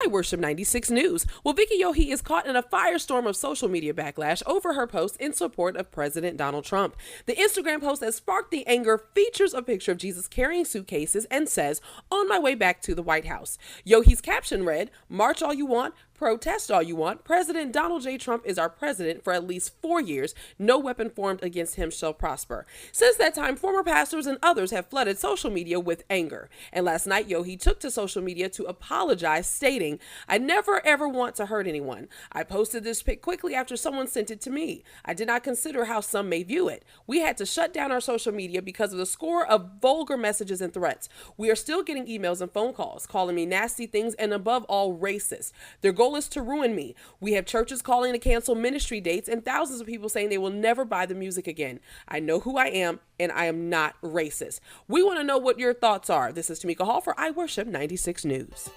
I Worship 96 News. Well, Vicki Yohe is caught in a firestorm of social media backlash over her post in support of President Donald Trump. The Instagram post that sparked the anger features a picture of Jesus carrying suitcases and says, "On my way back to the White House." Yohe's caption read, "March all you want, protest all you want. President Donald J. Trump is our president for at least 4 years. No weapon formed against him shall prosper." Since that time, former pastors and others have flooded social media with anger. And last night, Yohe took to social media to apologize, stating, "I never ever want to hurt anyone. I posted this pic quickly after someone sent it to me. I did not consider how some may view it. We had to shut down our social media because of the score of vulgar messages and threats. We are still getting emails and phone calls calling me nasty things and above all racist. Their goal is to ruin me. We have churches calling to cancel ministry dates and thousands of people saying they will never buy the music again. I know who I am and I am not racist." We want to know what your thoughts are. This is Tamika Hall for I Worship 96 News.